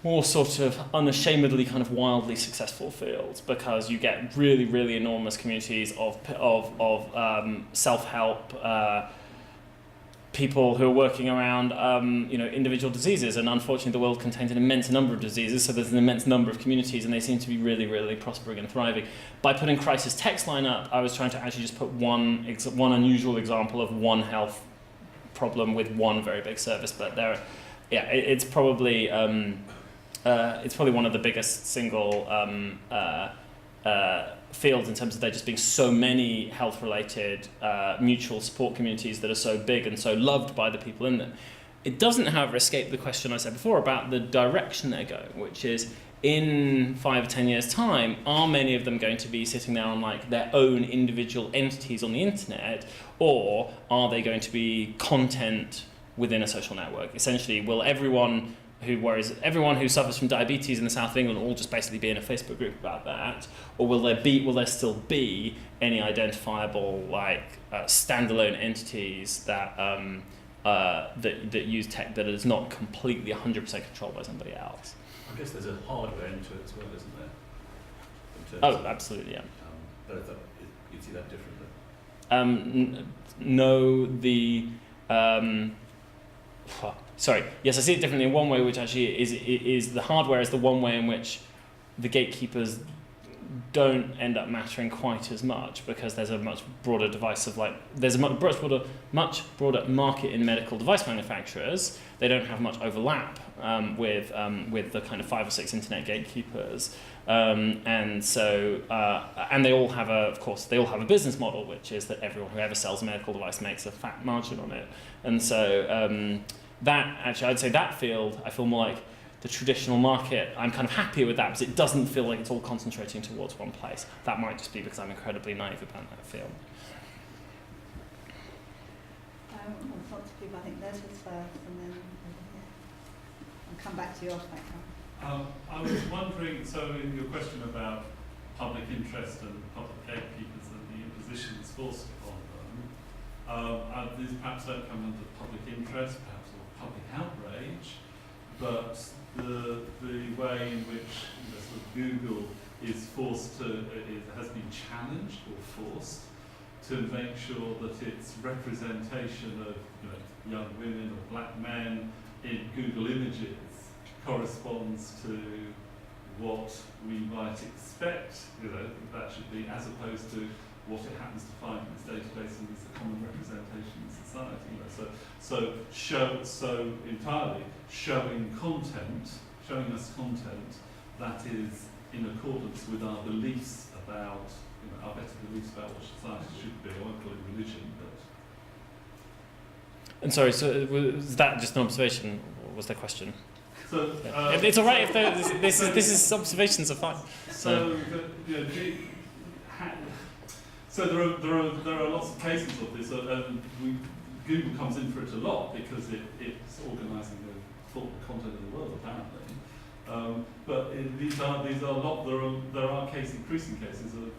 more sort of unashamedly kind of wildly successful fields, because you get really, really enormous communities of self-help people who are working around individual diseases, and unfortunately the world contains an immense number of diseases, so there's an immense number of communities, and they seem to be really, really prospering and thriving. By putting crisis text line up, I was trying to actually just put one unusual example of one health problem with one very big service, but it's probably one of the biggest single fields in terms of there just being so many health-related mutual support communities that are so big and so loved by the people in them. It doesn't, however, escape the question I said before about the direction they're going, which is, in 5 or 10 years' time, are many of them going to be sitting there on like their own individual entities on the internet, or are they going to be content within a social network? Essentially, will everyone who worries everyone who suffers from diabetes in the south of England will all just basically be in a Facebook group about that, or will there still be any identifiable standalone entities that that use tech that is not completely 100% controlled by somebody else? I guess there's a hardware into it as well, isn't there? In terms Oh, of, absolutely, yeah. but I thought you'd see that differently. No, sorry. Yes, I see it differently in one way, which actually is the hardware is the one way in which the gatekeepers don't end up mattering quite as much, because there's a much broader there's a much broader market in medical device manufacturers. They don't have much overlap with the kind of 5 or 6 internet gatekeepers, and so and they all have a business model, which is that everyone who ever sells a medical device makes a fat margin on it, and so that actually I'd say that field I feel more like the traditional market. I'm kind of happier with that because it doesn't feel like it's all concentrating towards one place. That might just be because I'm incredibly naive about that field. Lots of people, I think Les was first, and then I'll come back to you after that. I was wondering, so in your question about public interest and public gatekeepers and the impositions forced upon them, these perhaps don't come under public interest, perhaps or public outrage, but the way in which sort of Google is has been challenged or forced to make sure that its representation of young women or black men in Google Images corresponds to what we might expect, that should be, as opposed to what it happens to find in its database and is a common representation in society. So entirely showing us content that is in accordance with our beliefs about, our better beliefs about what society should be. I won't call it religion, but. And sorry, so was that just an observation, or was there a question? So it's all right if this is observations are fine. So there are lots of cases of this, and Google comes in for it a lot because it's organising the full content of the world apparently. But these are a lot. There are increasing cases of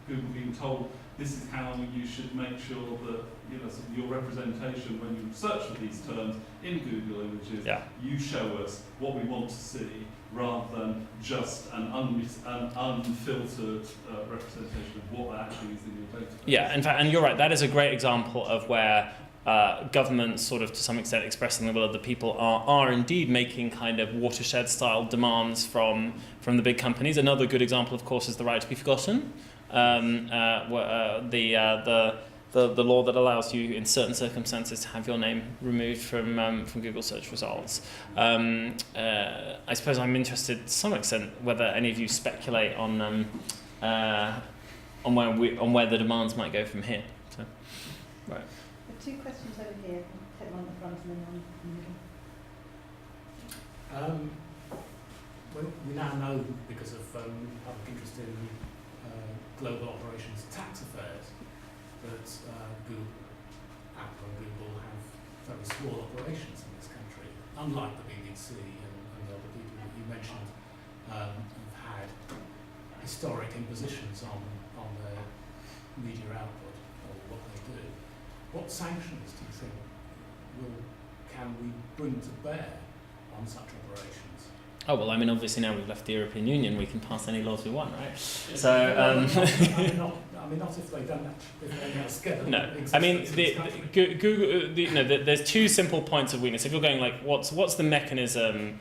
Google being told this is how you should make sure that sort of your representation when you search for these terms in Google Images, you show us what we want to see, rather than just an unfiltered representation of what actually is in your database. Yeah, in fact, and you're right. That is a great example of where governments, sort of to some extent expressing the will of the people, are indeed making kind of watershed-style demands from the big companies. Another good example, of course, is the right to be forgotten. The law that allows you, in certain circumstances, to have your name removed from Google search results. I suppose I'm interested, to some extent, whether any of you speculate on where the demands might go from here. So, right. There are 2 questions over here. I'll take one at the front and then one in the middle. We now know, because of public interest in global operations tax affairs, that Apple and Google have very small operations in this country, unlike the BBC and the other people that you mentioned have had historic impositions on their media output or what they do. What sanctions do you think can we bring to bear on such operations? Oh, well, I mean, obviously now we've left the European Union, we can pass any laws we want, right? So, not if they don't have no, I mean, Google. There's 2 simple points of weakness. If you're going like, what's the mechanism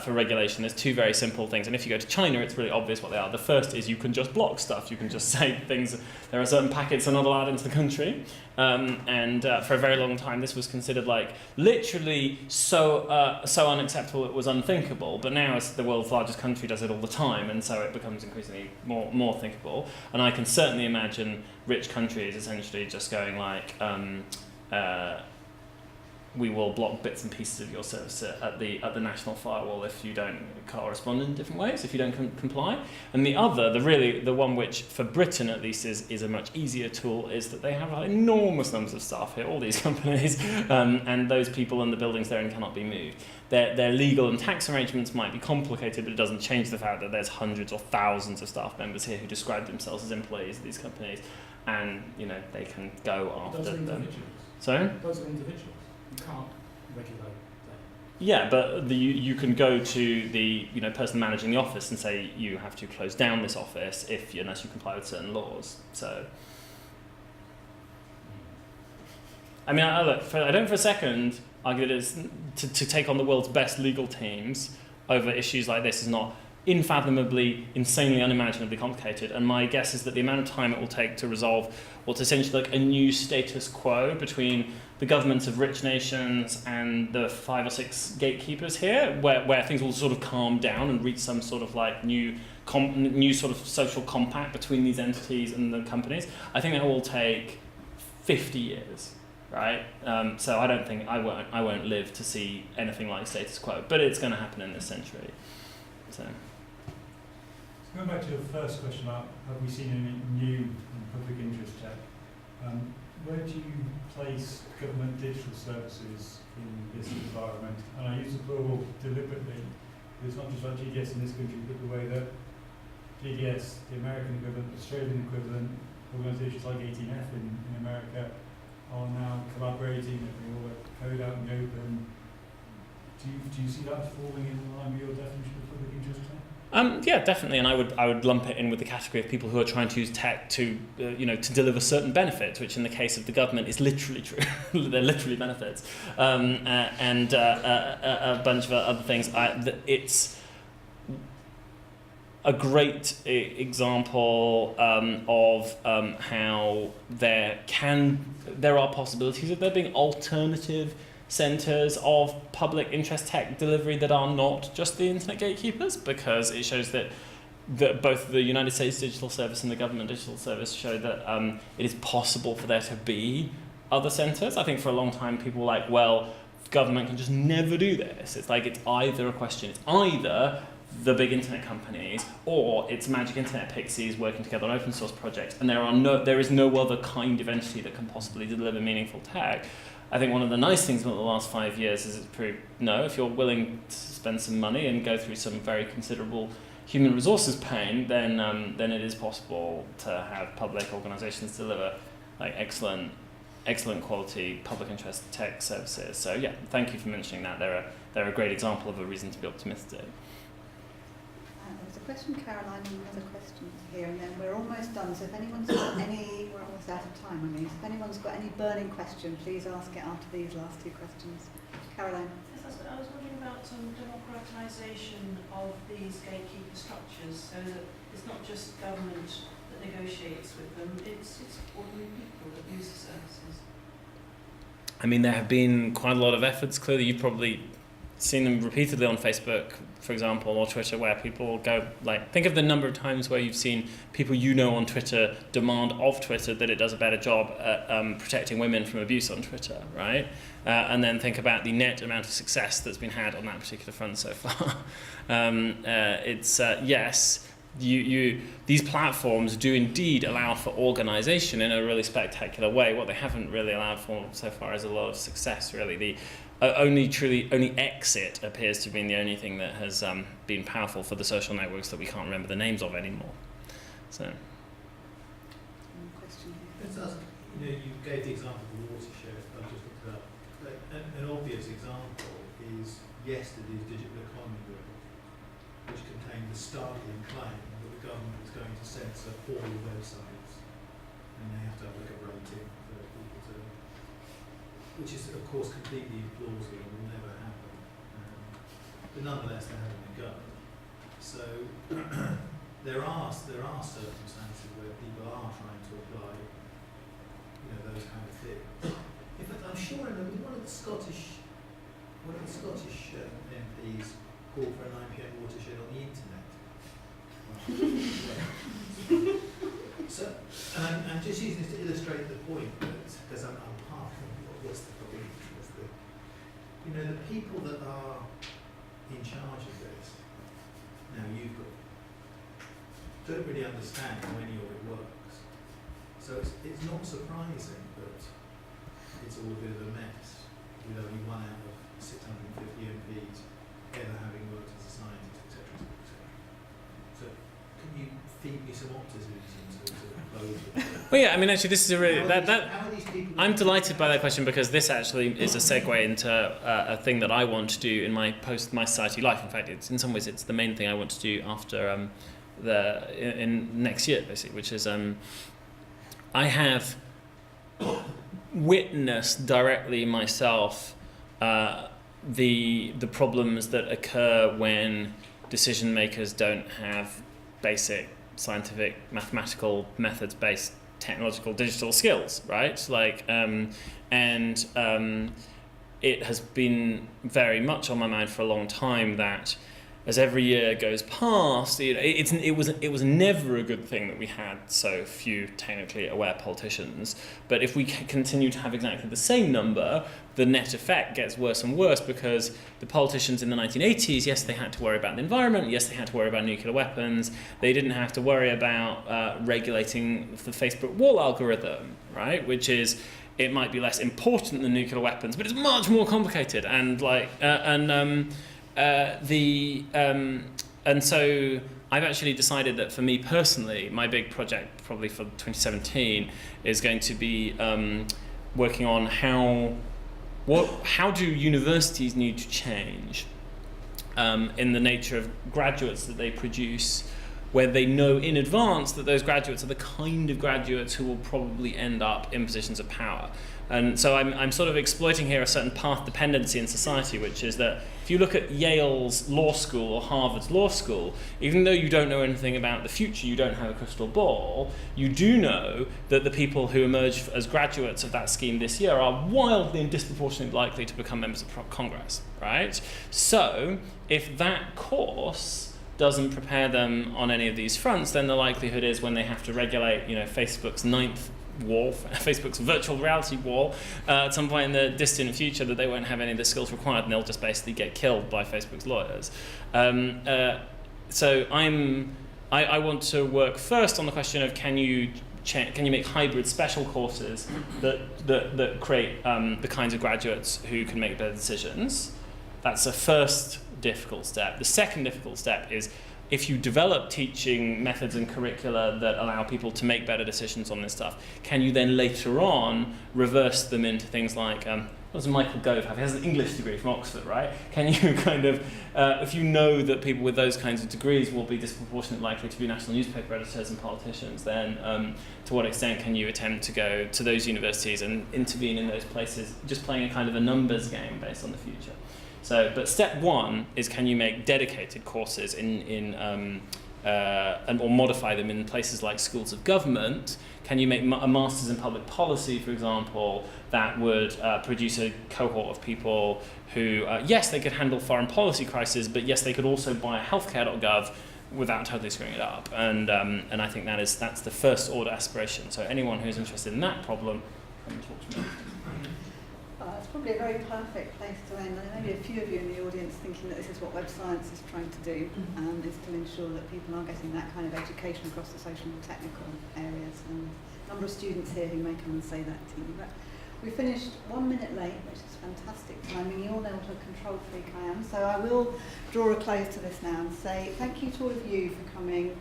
for regulation? There's 2 very simple things, and if you go to China, it's really obvious what they are. The first is you can just block stuff. You can just say things. There are certain packets that are not allowed into the country, and for a very long time, this was considered like literally so unacceptable it was unthinkable. But now, as the world's largest country, does it all the time, and so it becomes increasingly more thinkable. And I can certainly imagine rich countries essentially just going like. we will block bits and pieces of your service at the national firewall if you don't correspond in different ways, if you don't comply. And the other, the one which for Britain at least is a much easier tool, is that they have enormous numbers of staff here, all these companies, and those people in the buildings they're in cannot be moved. Their legal and tax arrangements might be complicated, but it doesn't change the fact that there's hundreds or thousands of staff members here who describe themselves as employees of these companies, and they can go after Those are them. individuals. Sorry? Those are individuals. You can't regulate them. Yeah, but you can go to the person managing the office and say you have to close down this office unless you comply with certain laws. So, I mean, I don't for a second argue that it's to take on the world's best legal teams over issues like this is not unfathomably, insanely, unimaginably complicated. And my guess is that the amount of time it will take to resolve what's essentially like a new status quo between the governments of rich nations and the 5 or 6 gatekeepers here, where things will sort of calm down and reach some sort of like new sort of social compact between these entities and the companies. I think that will take 50 years. Right, so I don't think I won't live to see anything like status quo, but it's going to happen in this century. So going back to your first question about have we seen any new public interest tech? Where do you place government digital services in this environment? And I use the plural deliberately. It's not just about GDS in this country, but the way that GDS, the American equivalent, Australian equivalent, organisations like 18F in America are now collaborating, they all code out in the open. Do you see that falling in line with your definition of public interest tech? Yeah, definitely, and I would lump it in with the category of people who are trying to use tech to to deliver certain benefits, which in the case of the government is literally true. They're literally benefits, and a bunch of other things. It's a great example of how there are possibilities of there being alternative centres of public interest tech delivery that are not just the internet gatekeepers, because it shows that both the United States Digital Service and the government digital service show that it is possible for there to be other centres. I think for a long time people were like, well, government can just never do this. It's like it's either the big internet companies or it's magic internet pixies working together on open source projects, and there is no other kind of entity that can possibly deliver meaningful tech. I think one of the nice things about the last 5 years is it's proved, no, if you're willing to spend some money and go through some very considerable human resources pain, then it is possible to have public organisations deliver like excellent quality public interest tech services. So yeah, thank you for mentioning that. They're a great example of a reason to be optimistic. There's a question, Caroline, and another question here, and then we're almost done. So if anyone's got we're almost out of time, if anyone's got any burning question, please ask it after these last 2 questions. Caroline. Yes, I was wondering about democratisation of these gatekeeper structures, so that it's not just government that negotiates with them, it's ordinary people that use the services. I mean, there have been quite a lot of efforts. Clearly, you've probably seen them repeatedly on Facebook, for example, or Twitter, where people go, like, think of the number of times where you've seen people on Twitter demand of Twitter that it does a better job at protecting women from abuse on Twitter, right? And then think about the net amount of success that's been had on that particular front so far. Yes, these platforms do indeed allow for organisation in a really spectacular way. What they haven't really allowed for so far is a lot of success, really. The only exit appears to have been the only thing that has been powerful for the social networks that we can't remember the names of anymore. So. Let's ask, you gave the example of the watershed. I just looked it up. An obvious example is yesterday's digital economy bill, which contained the startling claim that the government is going to censor all websites, and they have to have like a rating for people to, which is of course completely implausible and will never happen. But nonetheless, they're having a go. So there are circumstances where people are trying to apply, those kind of things. In fact, I'm sure I remember one of the Scottish MPs called for an IPM watershed on the internet. So, and I'm just using this to illustrate the point that, because I'm half what's the problem? you know, the people that are in charge of this, now you've got, don't really understand how any of it works. So it's not surprising that it's all a bit of a mess, with only 1 out of 650 MPs ever having worked as a scientist, etc., etc. So can you feed me some optimism to close it? Well, yeah, I mean, actually, this is a really... How are these people... I'm delighted by that question, because this actually is a segue into a thing that I want to do in my society life. In fact, it's in some ways it's the main thing I want to do after in next year, basically, which is I have witnessed directly myself the problems that occur when decision makers don't have basic scientific, mathematical, methods-based, technological, digital skills, right? Like, it has been very much on my mind for a long time that as every year goes past, it was never a good thing that we had so few technically aware politicians. But if we continue to have exactly the same number, the net effect gets worse and worse, because the politicians in the 1980s, yes, they had to worry about the environment, yes, they had to worry about nuclear weapons, they didn't have to worry about regulating the Facebook wall algorithm, right? Which is, it might be less important than nuclear weapons, but it's much more complicated, and and so I've actually decided that for me personally, my big project probably for 2017 is going to be working on how do universities need to change in the nature of graduates that they produce, where they know in advance that those graduates are the kind of graduates who will probably end up in positions of power. And so I'm sort of exploiting here a certain path dependency in society, which is that if you look at Yale's law school or Harvard's law school, even though you don't know anything about the future, you don't have a crystal ball, you do know that the people who emerge as graduates of that scheme this year are wildly and disproportionately likely to become members of Congress, right? So if that course doesn't prepare them on any of these fronts, then the likelihood is when they have to regulate, Facebook's 9th wall, Facebook's virtual reality wall, at some point in the distant future, that they won't have any of the skills required, and they'll just basically get killed by Facebook's lawyers. So I want to work first on the question of can you make hybrid special courses that create the kinds of graduates who can make better decisions. That's a first difficult step. The second difficult step is, if you develop teaching methods and curricula that allow people to make better decisions on this stuff, can you then later on reverse them into things like, what does Michael Gove have? He has an English degree from Oxford, right? Can you kind of, if you know that people with those kinds of degrees will be disproportionately likely to be national newspaper editors and politicians, then to what extent can you attempt to go to those universities and intervene in those places, just playing a kind of a numbers game based on the future? So, but step one is, can you make dedicated courses or modify them in places like schools of government? Can you make a master's in public policy, for example, that would produce a cohort of people who, yes, they could handle foreign policy crises, but yes, they could also buy healthcare.gov without totally screwing it up. And I think that's the first order aspiration. So anyone who's interested in that problem, come and talk to me. It's probably a very perfect place to end. There may be a few of you in the audience thinking that this is what Web Science is trying to do, is to ensure that people are getting that kind of education across the social and technical areas. And a number of students here who may come and say that to you. But we finished 1 minute late, which is fantastic timing. You all know what a control freak I am. So I will draw a close to this now and say thank you to all of you for coming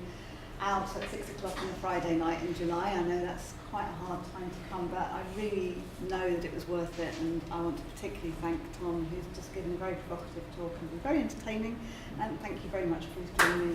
out at 6 o'clock on a Friday night in July. I know that's quite a hard time to come, but I really know that it was worth it, and I want to particularly thank Tom, who's just given a very provocative talk and been very entertaining, and thank you very much for joining me.